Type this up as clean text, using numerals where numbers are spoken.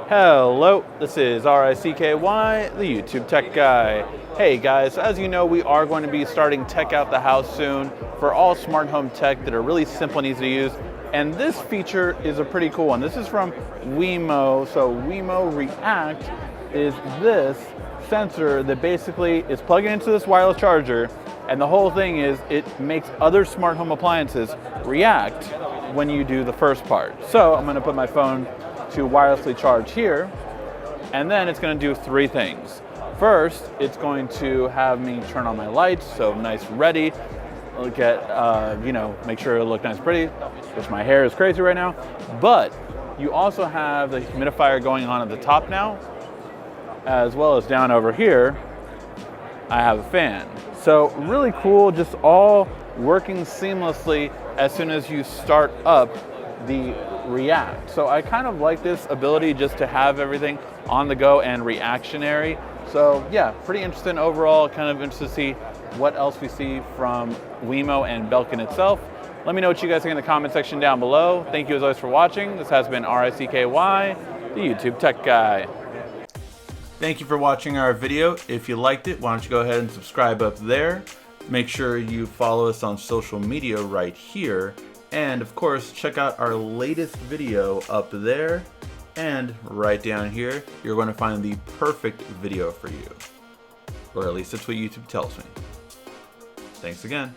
Hello, this is RICKY, the YouTube Tech Guy. Hey guys, as you know, we are going to be starting Tech Out the House soon for all smart home tech that are really simple and easy to use. And this feature is a pretty cool one. This is from Wemo. So Wemo React is this sensor that basically is plugging into this wireless charger, and the whole thing is it makes other smart home appliances react when you do the first part. So I'm gonna put my phone to wirelessly charge here, and then it's going to do three things. First, it's going to have me turn on my lights, so nice ready. Look at, make sure it look nice pretty, which my hair is crazy right now. But you also have the humidifier going on at the top now, as well as down over here, I have a fan. So really cool, just all working seamlessly as soon as you start up the React. So I kind of like this ability just to have everything on the go and reactionary. So yeah, pretty interesting overall, kind of interested to see what else we see from Wemo and Belkin itself. Let me know what you guys think in the comment section down below. Thank you as always for watching. This has been RICKY, the YouTube Tech Guy. Thank you for watching our video. If you liked it, why don't you go ahead and subscribe up there. Make sure you follow us on social media right here. And of course, check out our latest video up there, and right down here, you're going to find the perfect video for you. Or at least that's what YouTube tells me. Thanks again.